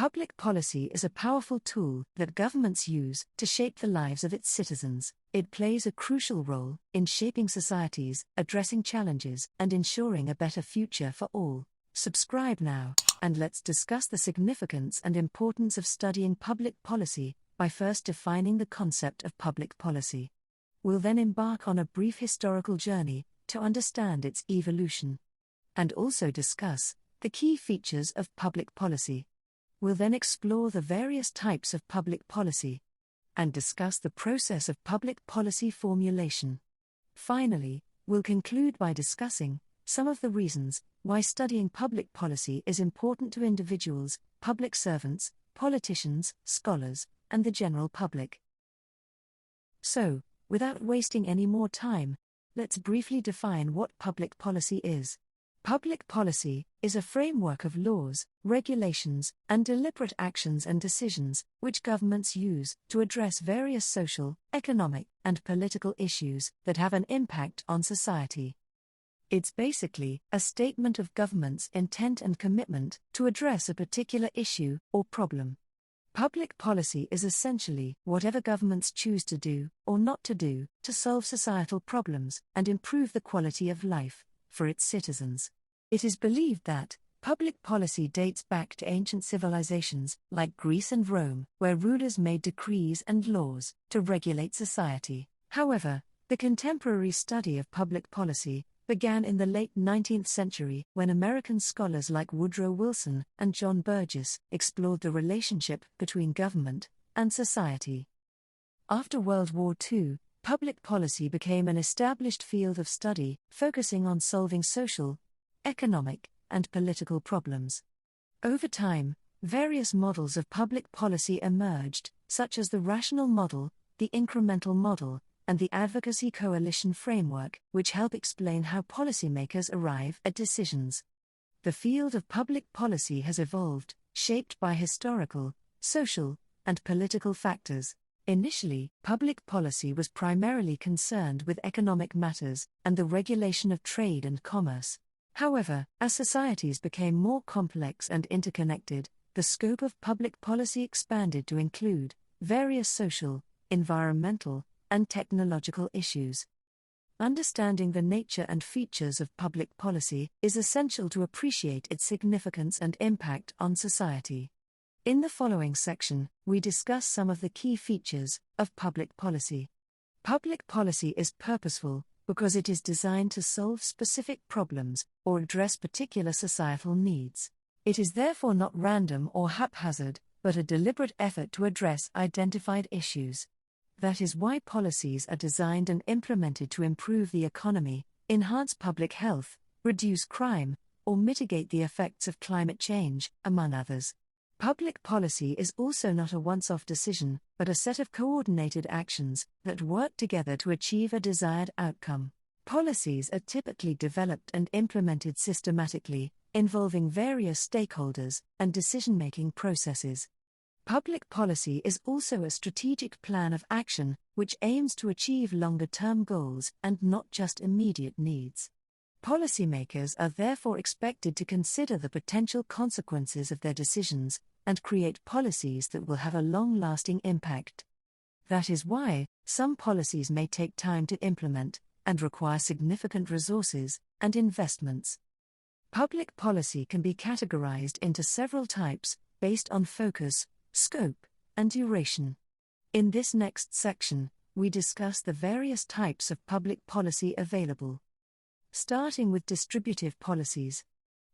Public policy is a powerful tool that governments use to shape the lives of its citizens. It plays a crucial role in shaping societies, addressing challenges, and ensuring a better future for all. Subscribe now, and let's discuss the significance and importance of studying public policy by first defining the concept of public policy. We'll then embark on a brief historical journey to understand its evolution, and also discuss the key features of public policy. We'll then explore the various types of public policy and discuss the process of public policy formulation. Finally, we'll conclude by discussing some of the reasons why studying public policy is important to individuals, public servants, politicians, scholars, and the general public. So, without wasting any more time, let's briefly define what public policy is. Public policy is a framework of laws, regulations, and deliberate actions and decisions which governments use to address various social, economic, and political issues that have an impact on society. It's basically a statement of government's intent and commitment to address a particular issue or problem. Public policy is essentially whatever governments choose to do or not to do to solve societal problems and improve the quality of life for its citizens. It is believed that public policy dates back to ancient civilizations like Greece and Rome, where rulers made decrees and laws to regulate society. However, the contemporary study of public policy began in the late 19th century when American scholars like Woodrow Wilson and John Burgess explored the relationship between government and society. After World War II, public policy became an established field of study, focusing on solving social, economic, and political problems. Over time, various models of public policy emerged, such as the rational model, the incremental model, and the advocacy coalition framework, which help explain how policymakers arrive at decisions. The field of public policy has evolved, shaped by historical, social, and political factors. Initially, public policy was primarily concerned with economic matters and the regulation of trade and commerce. However, as societies became more complex and interconnected, the scope of public policy expanded to include various social, environmental, and technological issues. Understanding the nature and features of public policy is essential to appreciate its significance and impact on society. In the following section, we discuss some of the key features of public policy. Public policy is purposeful because it is designed to solve specific problems or address particular societal needs. It is therefore not random or haphazard, but a deliberate effort to address identified issues. That is why policies are designed and implemented to improve the economy, enhance public health, reduce crime, or mitigate the effects of climate change, among others. Public policy is also not a once-off decision, but a set of coordinated actions that work together to achieve a desired outcome. Policies are typically developed and implemented systematically, involving various stakeholders and decision-making processes. Public policy is also a strategic plan of action which aims to achieve longer-term goals and not just immediate needs. Policymakers are therefore expected to consider the potential consequences of their decisions and create policies that will have a long-lasting impact. That is why some policies may take time to implement and require significant resources and investments. Public policy can be categorized into several types based on focus, scope, and duration. In this next section, we discuss the various types of public policy available. Starting with distributive policies.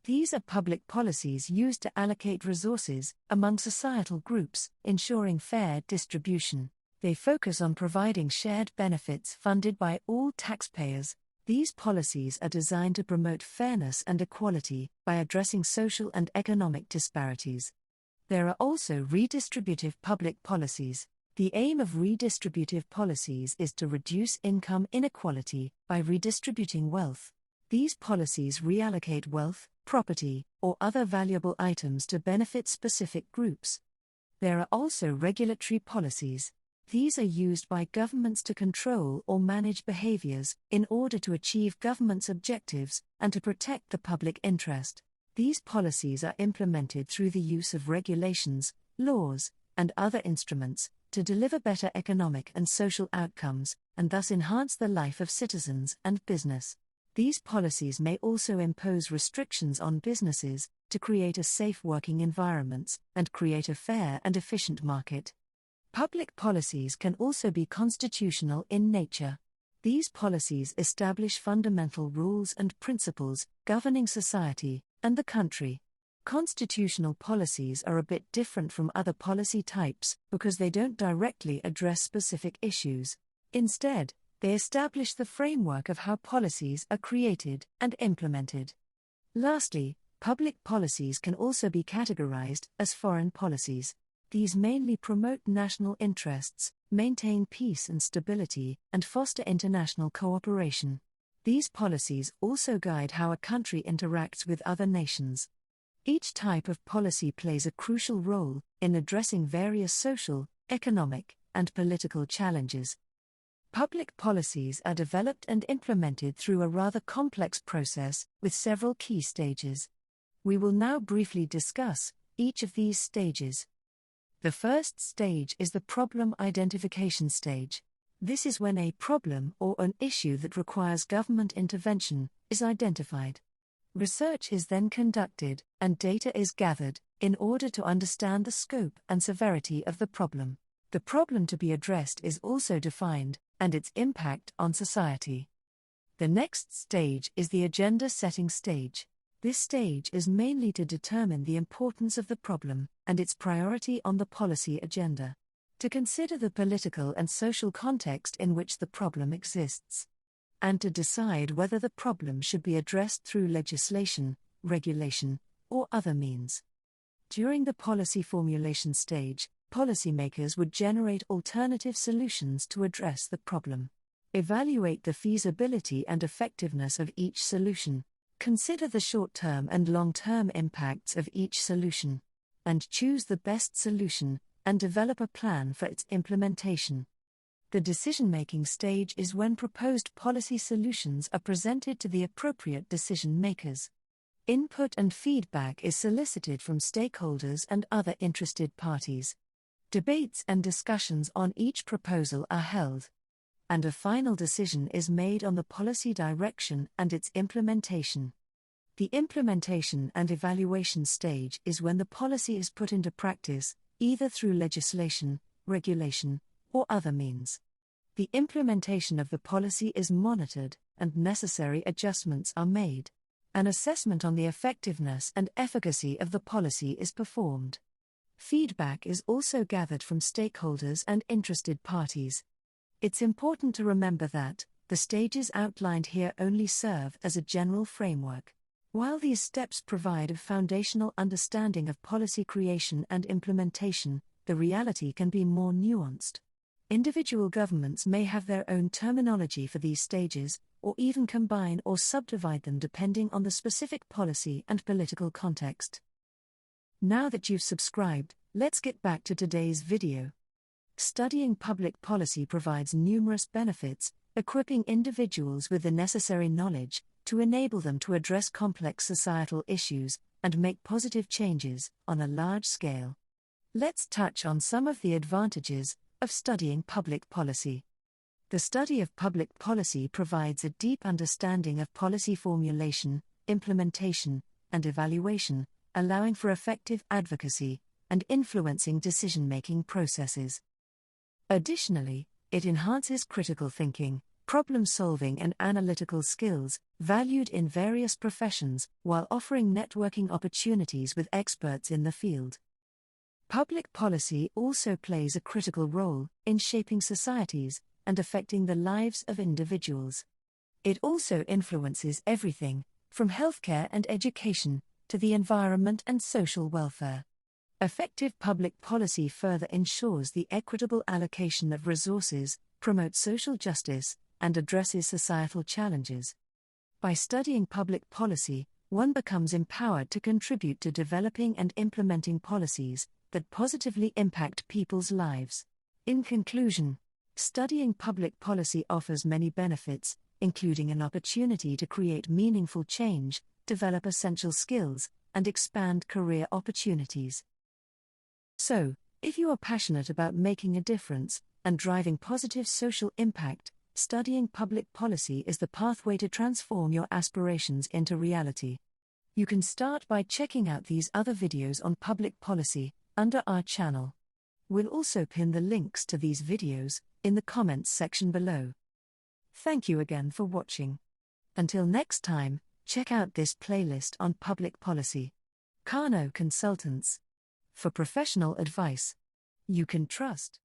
These are public policies used to allocate resources among societal groups, ensuring fair distribution. They focus on providing shared benefits funded by all taxpayers. These policies are designed to promote fairness and equality by addressing social and economic disparities. There are also redistributive public policies. The aim of redistributive policies is to reduce income inequality by redistributing wealth. These policies reallocate wealth, property, or other valuable items to benefit specific groups. There are also regulatory policies. These are used by governments to control or manage behaviors in order to achieve government's objectives and to protect the public interest. These policies are implemented through the use of regulations, laws, and other instruments to deliver better economic and social outcomes, and thus enhance the life of citizens and business. These policies may also impose restrictions on businesses to create a safe working environments and create a fair and efficient market. Public policies can also be constitutional in nature. These policies establish fundamental rules and principles governing society and the country. Constitutional policies are a bit different from other policy types because they don't directly address specific issues. Instead, they establish the framework of how policies are created and implemented. Lastly, public policies can also be categorized as foreign policies. These mainly promote national interests, maintain peace and stability, and foster international cooperation. These policies also guide how a country interacts with other nations. Each type of policy plays a crucial role in addressing various social, economic, and political challenges. Public policies are developed and implemented through a rather complex process with several key stages. We will now briefly discuss each of these stages. The first stage is the problem identification stage. This is when a problem or an issue that requires government intervention is identified. Research is then conducted, and data is gathered, in order to understand the scope and severity of the problem. The problem to be addressed is also defined, and its impact on society. The next stage is the agenda-setting stage. This stage is mainly to determine the importance of the problem and its priority on the policy agenda, to consider the political and social context in which the problem exists, and to decide whether the problem should be addressed through legislation, regulation, or other means. During the policy formulation stage, policymakers would generate alternative solutions to address the problem, evaluate the feasibility and effectiveness of each solution, consider the short-term and long-term impacts of each solution, and choose the best solution, and develop a plan for its implementation. The decision-making stage is when proposed policy solutions are presented to the appropriate decision-makers. Input and feedback is solicited from stakeholders and other interested parties. Debates and discussions on each proposal are held, and a final decision is made on the policy direction and its implementation. The implementation and evaluation stage is when the policy is put into practice, either through legislation, regulation, or other means. The implementation of the policy is monitored, and necessary adjustments are made. An assessment on the effectiveness and efficacy of the policy is performed. Feedback is also gathered from stakeholders and interested parties. It's important to remember that the stages outlined here only serve as a general framework. While these steps provide a foundational understanding of policy creation and implementation, the reality can be more nuanced. Individual governments may have their own terminology for these stages, or even combine or subdivide them depending on the specific policy and political context. Now that you've subscribed, let's get back to today's video. Studying public policy provides numerous benefits, equipping individuals with the necessary knowledge to enable them to address complex societal issues and make positive changes on a large scale. Let's touch on some of the advantages of studying public policy. The study of public policy provides a deep understanding of policy formulation, implementation, and evaluation, allowing for effective advocacy and influencing decision-making processes. Additionally, it enhances critical thinking, problem-solving and analytical skills, valued in various professions, while offering networking opportunities with experts in the field. Public policy also plays a critical role in shaping societies and affecting the lives of individuals. It also influences everything, from healthcare and education, to the environment and social welfare. Effective public policy further ensures the equitable allocation of resources, promotes social justice, and addresses societal challenges. By studying public policy, one becomes empowered to contribute to developing and implementing policies that positively impact people's lives. In conclusion, studying public policy offers many benefits, including an opportunity to create meaningful change, develop essential skills, and expand career opportunities. So, if you are passionate about making a difference and driving positive social impact, studying public policy is the pathway to transform your aspirations into reality. You can start by checking out these other videos on public policy under our channel. We'll also pin the links to these videos in the comments section below. Thank you again for watching. Until next time, check out this playlist on public policy. Kano Consultants. For professional advice you can trust.